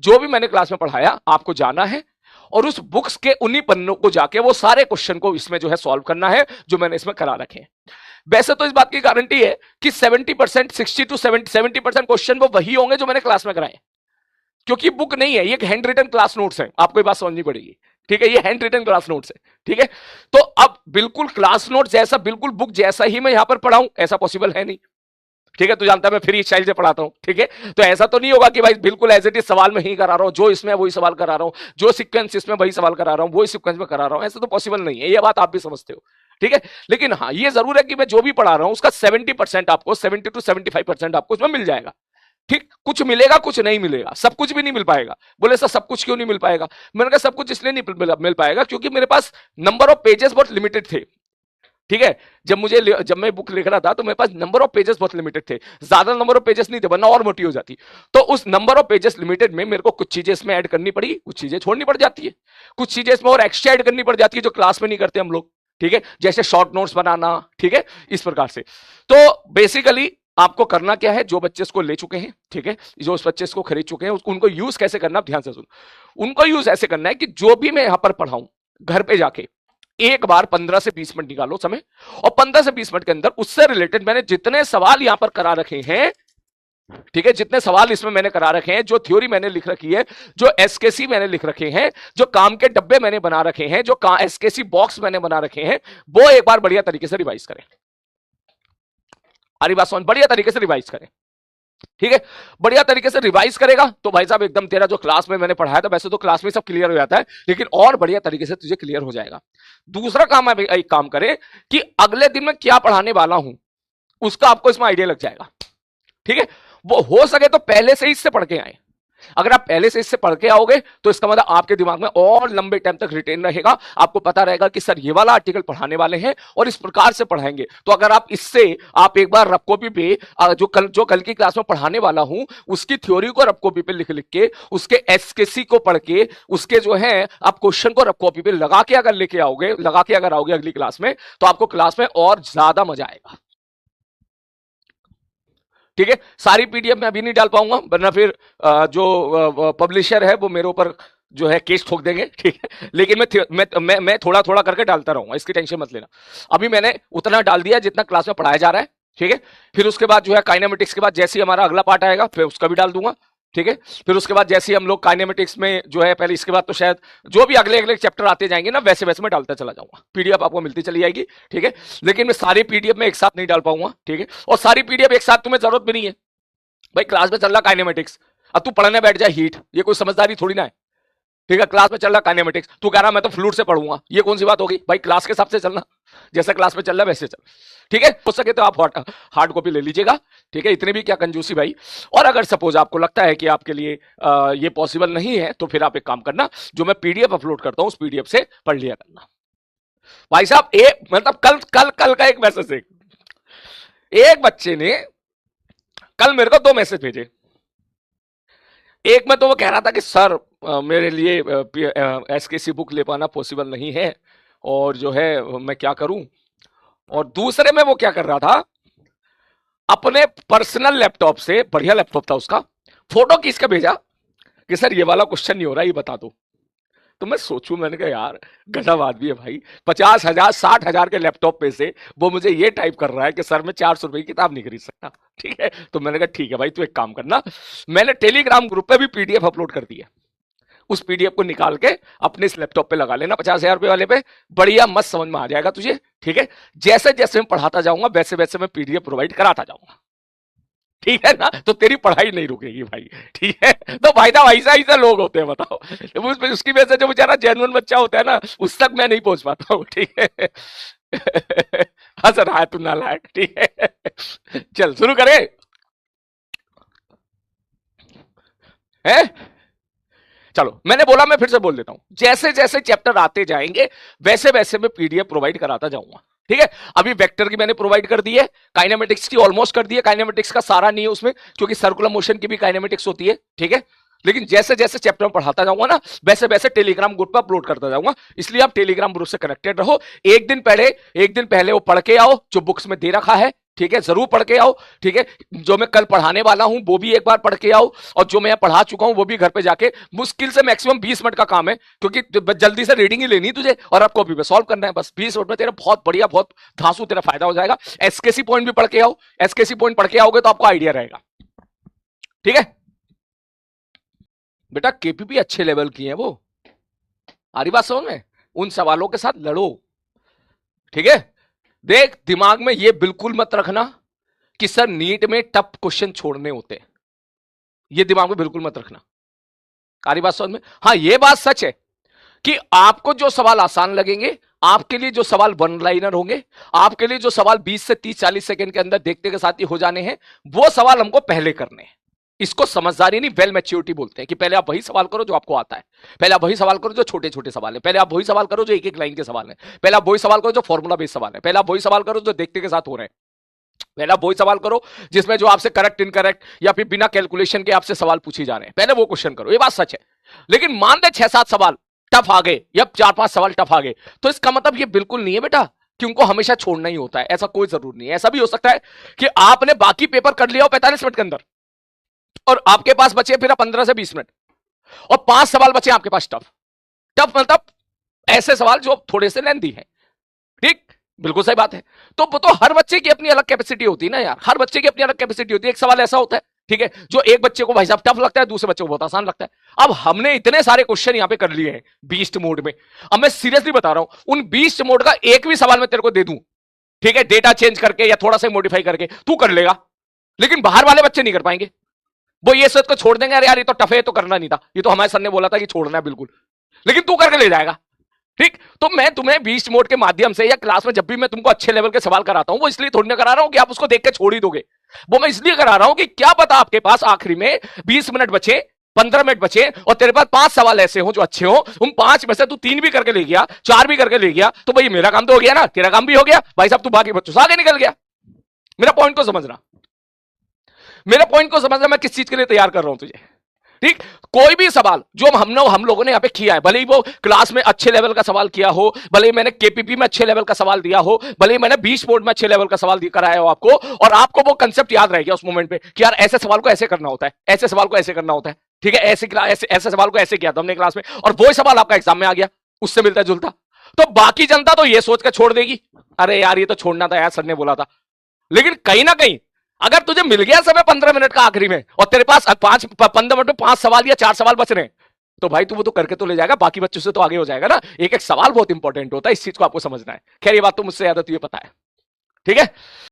जो भी मैंने क्लास में पढ़ाया आपको जाना है और उस बुक्स के उन्हीं पन्नों को जाके वो सारे क्वेश्चन को इसमें जो है सॉल्व करना है जो मैंने इसमें करा रखे हैं। वैसे तो इस बात की गारंटी है कि 70%, 60 to 70% क्वेश्चन वो वही होंगे जो मैंने क्लास में कराए, क्योंकि बुक नहीं है, ये एक हैंड रिटन क्लास नोट्स है, आपको ये बात समझनी पड़ेगी। ठीक है, ये हैंड रिटन क्लास नोट्स है। ठीक है, तो अब बिल्कुल क्लास नोट जैसा, बिल्कुल बुक जैसा ही मैं यहां पर पढ़ाऊं, ऐसा पॉसिबल है नहीं। ठीक है, तो जानता है मैं फ्री स्टाइल से पढ़ाता हूं। ठीक है, तो ऐसा तो नहीं होगा कि भाई बिल्कुल एज इट इज सवाल में ही करा रहा हूं, जो इसमें वही सवाल करा रहा हूं, जो सीक्वेंस इसमें वही सवाल करा रहा हूं, वही सीक्वेंस में करा रहा हूं, ऐसा तो पॉसिबल नहीं है, ये बात आप भी समझते हो। ठीक है, लेकिन हाँ ये जरूर है कि मैं जो भी पढ़ा रहा हूं उसका 70% आपको, 70 to 75% आपको उसमें मिल जाएगा। ठीक, कुछ मिलेगा कुछ नहीं मिलेगा, सब कुछ भी नहीं मिल पाएगा। बोले सर सब कुछ क्यों नहीं मिल पाएगा? मैंने कहा सब कुछ इसलिए नहीं मिल पाएगा क्योंकि मेरे पास नंबर ऑफ पेजेस बहुत लिमिटेड थे। ठीक है, जब मैं बुक लिख रहा था तो मेरे पास नंबर ऑफ पेजेस बहुत लिमिटेड थे, ज्यादा नंबर ऑफ पेजेस नहीं थे वरना और मोटी हो जाती। तो उस नंबर ऑफ पेजेस लिमिटेड में मेरे को कुछ चीजें इसमें ऐड करनी पड़ी, कुछ चीजें छोड़नी पड़ जाती है, कुछ चीजें इसमें और एक्स्ट्रा ऐड करनी पड़ जाती है जो क्लास में नहीं करते हम लोग। ठीक है, जैसे शॉर्ट नोट्स बनाना। ठीक है, इस प्रकार से। तो बेसिकली आपको करना क्या है, जो बच्चे इसको ले चुके हैं, ठीक है, जो उस बच्चे इसको खरीद चुके हैं, उनको यूज कैसे करना, ध्यान से सुनो। उनको यूज ऐसे करना है कि जो भी मैं यहां पर पढ़ाऊं, घर पे जाके एक बार 15 से 20 मिनट निकालो समय, और 15 से 20 मिनट के अंदर उससे रिलेटेड मैंने जितने सवाल यहां पर करा रखे हैं, ठीक है, जितने सवाल इसमें मैंने करा रखे हैं, जो थ्योरी मैंने लिख रखी है, जो एसकेसी मैंने लिख रखे हैं, जो काम के डब्बे मैंने बना रखे हैं, जो एसकेसी बॉक्स मैंने बना रखे हैं, वो एक बार बढ़िया तरीके से रिवाइज करें। हरी बात समझ, बढ़िया तरीके से रिवाइज करें। ठीक है, बढ़िया तरीके से रिवाइज करेगा तो भाई साहब एकदम तेरा जो क्लास में मैंने पढ़ाया था, वैसे तो क्लास में सब क्लियर हो जाता है, लेकिन और बढ़िया तरीके से तुझे क्लियर हो जाएगा। दूसरा काम है, एक काम करे कि अगले दिन मैं क्या पढ़ाने वाला हूं उसका आपको इसमें आइडिया लग जाएगा। ठीक है, वो हो सके तो पहले से ही इससे पढ़ के आए। अगर आप पहले से इससे पढ़ के आओगे तो इसका मतलब आपके दिमाग में और लंबे टाइम तक रिटेन रहेगा, आपको पता रहेगा कि सर ये वाला आर्टिकल पढ़ाने वाले हैं और इस प्रकार से पढ़ाएंगे। तो अगर आप इससे आप एक बार रफ कॉपी पे जो कल की क्लास में पढ़ाने वाला हूं उसकी थ्योरी को रफ कॉपी पे लिख लिख के, उसके एसकेसी को पढ़ के, उसके जो है आप क्वेश्चन को रफ कॉपी पे लगा के अगर लेके आओगे, लगा के अगर आओगे अगली क्लास में, तो आपको क्लास में और ज्यादा मजा आएगा। ठीक है, सारी पीडीएफ मैं अभी नहीं डाल पाऊंगा वरना फिर जो पब्लिशर है वो मेरे ऊपर जो है केस ठोक देंगे। ठीक है, लेकिन मैं थोड़ा थोड़ा करके डालता रहूंगा, इसकी टेंशन मत लेना। अभी मैंने उतना डाल दिया जितना क्लास में पढ़ाया जा रहा है। ठीक है, फिर उसके बाद जो है काइनेमेटिक्स के बाद जैसे ही हमारा अगला पार्ट आएगा फिर उसका भी डाल दूंगा। ठीक है, फिर उसके बाद जैसे ही हम लोग काइनेमेटिक्स में जो है पहले, इसके बाद तो शायद जो भी अगले अगले चैप्टर आते जाएंगे ना वैसे वैसे मैं डालता चला जाऊंगा, पीडीएफ आपको मिलती चली जाएगी। ठीक है, लेकिन मैं सारी पीडीएफ में एक साथ नहीं डाल पाऊंगा। ठीक है, और सारी पीडीएफ एक साथ तुम्हें जरूरत भी नहीं है। भाई क्लास में चल रहा काइनेमेटिक्स, अब तू पढ़ने बैठ जाए हीट, ये कोई समझदारी थोड़ी ना है। ठीक है, क्लास में चल रहा काइनेमेटिक्स, तू कह रहा मैं तो फ्लूइड से पढ़ूंगा, ये कौन सी बात होगी? भाई क्लास के हिसाब से चलना, जैसे क्लास में चल रहा है वैसे चल। ठीक है, हो सके तो आप हार्ड कॉपी ले लीजिएगा। ठीक है, इतने भी क्या कंजूसी भाई। और अगर सपोज आपको लगता है कि आपके लिए ये पॉसिबल नहीं है तो फिर आप एक काम करना, जो मैं पीडीएफ अपलोड करता हूं उस पीडीएफ से पढ़ लिया करना। भाई साहब मतलब कल का एक मैसेज, एक बच्चे ने कल मेरे को 2 मैसेज भेजे। एक में तो वो कह रहा था कि सर मेरे लिए एसकेसी बुक ले पाना पॉसिबल नहीं है और जो है मैं क्या करूं। और दूसरे में वो क्या कर रहा था, अपने पर्सनल लैपटॉप से, बढ़िया लैपटॉप था उसका, फोटो खींच के भेजा कि सर ये वाला क्वेश्चन नहीं हो रहा, ये बता दो। तो मैं सोचूं, मैंने कहा यार गजब आदमी है भाई, 50,000 60,000 के लैपटॉप पे से वो मुझे ये टाइप कर रहा है कि सर मैं 400 रुपए की किताब नहीं खरीद सकता। ठीक है, तो मैंने कहा ठीक है भाई तू एक काम करना, मैंने टेलीग्राम ग्रुप पे भी पीडीएफ अपलोड कर दिया, उस पीडीएफ को निकाल के अपने इस लैपटॉप पे लगा लेना 50,000 रुपए वाले पे, बढ़िया मस्त समझ में आ जाएगा तुझे। ठीक है, जैसे जैसे मैं पढ़ाता जाऊंगा वैसे वैसे मैं पीडीएफ प्रोवाइड कराता जाऊंगा। ठीक है ना, तो तेरी पढ़ाई नहीं रुकेगी भाई। ठीक है, तो भाई साहब ऐसा ऐसा लोग होते हैं बताओ, उसकी वजह से जो बेचारा जेन्युइन बच्चा होता है ना उस तक मैं नहीं पहुंच पाता हूँ। ठीक है, हंस रहा है तू नालायक। ठीक है, चल शुरू करें है। चलो मैंने बोला, मैं फिर से बोल देता हूं, जैसे जैसे चैप्टर आते जाएंगे वैसे वैसे मैं पीडीएफ प्रोवाइड कराता जाऊंगा। ठीक है, अभी वेक्टर की मैंने प्रोवाइड कर दी है, काइनेमेटिक्स की ऑलमोस्ट कर दी है, काइनेमेटिक्स का सारा नहीं है उसमें क्योंकि सर्कुलर मोशन की भी काइनेमेटिक्स होती है। ठीक है, लेकिन जैसे जैसे चैप्टर में पढ़ाता जाऊंगा ना वैसे वैसे टेलीग्राम ग्रुप पर अपलोड करता जाऊंगा, इसलिए आप टेलीग्राम ग्रुप से कनेक्टेड रहो। एक दिन पहले वो पढ़ के आओ जो बुक्स में दे रखा है। ठीक है, जरूर पढ़ के आओ। ठीक है, जो मैं कल पढ़ाने वाला हूं वो भी एक बार पढ़ के आओ, और जो मैं पढ़ा चुका हूं वो भी घर पे जाके, मुश्किल से मैक्सिमम 20 मिनट का काम है, क्योंकि जल्दी से रीडिंग ही लेनी है तुझे और अब कॉपी पे सॉल्व करना है बस। 20 मिनट में तेरा बहुत बढ़िया, बहुत धांसू तेरा फायदा हो जाएगा। एसकेसी पॉइंट भी पढ़ के आओ, एसकेसी पॉइंट पढ़ के आओगे तो आपको आइडिया रहेगा। ठीक है बेटा, केपीपी अच्छे लेवल की है वो, आ रही बात समझ में? उन सवालों के साथ लड़ो। ठीक है, देख दिमाग में ये बिल्कुल मत रखना कि सर नीट में टफ क्वेश्चन छोड़ने होते हैं, ये दिमाग में बिल्कुल मत रखना। आ रही बात समझ में? हाँ, ये बात सच है कि आपको जो सवाल आसान लगेंगे, आपके लिए जो सवाल वन लाइनर होंगे, आपके लिए जो सवाल 20 से 30-40 सेकंड के अंदर देखते के साथ ही हो जाने हैं, वो सवाल हमको पहले करने हैं। इसको समझदारी नहीं, वेल मैच्योरिटी बोलते हैं कि पहले आप वही सवाल करो जो आपको आता है, पहले आप वही सवाल करो जो छोटे छोटे सवाल है, पहले आप वही सवाल करो जो एक एक लाइन के सवाल है, पहले आप वही सवाल करो जो फॉर्मूला बेस्ड सवाल है, पहले आप वही सवाल करो जो देखते के साथ हो रहे हैं, पहले आप वही सवाल करो जिसमें जो आपसे करेक्ट इनकरेक्ट या फिर बिना कैलकुलेशन के आपसे सवाल पूछे जा रहे हैं, पहले वो क्वेश्चन करो। ये बात सच है। लेकिन मान ले 6-7 सवाल टफ आ गए या 4-5 सवाल टफ आ गए, तो इसका मतलब ये बिल्कुल नहीं है बेटा कि उनको हमेशा छोड़ना ही होता है, ऐसा कोई जरूर नहीं है। ऐसा भी हो सकता है कि आपने बाकी पेपर कर लिया हो 45 मिनट के अंदर और आपके पास बचे फिर 15 से 20 मिनट और 5 सवाल बचे आपके पास टफ। टफ मतलब ऐसे सवाल जो थोड़े से लेंथी है। ठीक, बिल्कुल सही बात है। तो वो तो हर बच्चे की अपनी अलग कैपेसिटी होती है ना यार, हर बच्चे की अपनी अलग कैपेसिटी होती है। एक सवाल ऐसा होता है, ठीक है, जो एक बच्चे को भाई साहब टफ लगता है, दूसरे बच्चे को बहुत आसान लगता है। अब हमने इतने सारे क्वेश्चन यहां पे कर लिए हैं बीस्ट मोड में, अब मैं सीरियसली बता रहा हूं, उन बीस्ट मोड का एक भी सवाल मैं तेरे को दे दूं, ठीक है, डेटा चेंज करके या थोड़ा सा मॉडिफाई करके, तू कर लेगा, लेकिन बाहर वाले बच्चे नहीं कर पाएंगे। वो ये सोच को छोड़ देंगे, अरे यार ये तो टफ है, तो करना नहीं था, ये तो हमारे सर ने बोला था कि छोड़ना है बिल्कुल, लेकिन तू करके ले जाएगा। ठीक, तो मैं तुम्हें बीस्ट मोड के माध्यम से या क्लास में जब भी मैं तुमको अच्छे लेवल के सवाल कराता हूं, वो इसलिए थोड़ी ना करा रहा हूं कि आप उसको देख के छोड़ ही दोगे, वो मैं इसलिए करा रहा हूं कि क्या पता आपके पास आखिरी में 20 मिनट बचे, 15 मिनट बचे और तेरे पास 5 सवाल ऐसे हो जो अच्छे हो, उन 5 में से तू 3 भी करके ले गया, 4 भी करके ले गया, तो भाई मेरा काम तो हो गया ना, तेरा काम भी हो गया भाई साहब, तू बाकी बच्चों से आगे निकल गया। मेरा पॉइंट को समझना, मेरे पॉइंट को समझना, मैं किस चीज के लिए तैयार कर रहा हूं तुझे। ठीक, कोई भी सवाल जो हम लोगों ने यहां पे किया है, भले ही वो क्लास में अच्छे लेवल का सवाल किया हो, भले ही मैंने केपीपी में अच्छे लेवल का सवाल दिया हो, भले ही मैंने बीस्ट मोड में अच्छे लेवल का सवाल कराया हो आपको, और आपको वो कंसेप्ट याद रह गया उस मोमेंट पे कि यार ऐसे सवाल को ऐसे करना होता है, ऐसे सवाल को ऐसे करना होता है। ठीक है, ऐसे सवाल को ऐसे किया था हमने क्लास में, और वही सवाल आपका एग्जाम में आ गया उससे मिलता जुलता, तो बाकी जनता तो ये सोच कर छोड़ देगी, अरे यार ये तो छोड़ना था यार, सर ने बोला था। लेकिन कहीं ना कहीं अगर तुझे मिल गया समय 15 मिनट का आखिरी में और तेरे पास 15 मिनट में 5 सवाल या 4 सवाल बच रहे हैं, तो भाई तू वो तो करके तो ले जाएगा, बाकी बच्चों से तो आगे हो जाएगा ना। एक एक सवाल बहुत इंपॉर्टेंट होता है, इस चीज को आपको समझना है। खैर ये बात तो मुझसे ज्यादा तुझे पता है। ठीक है।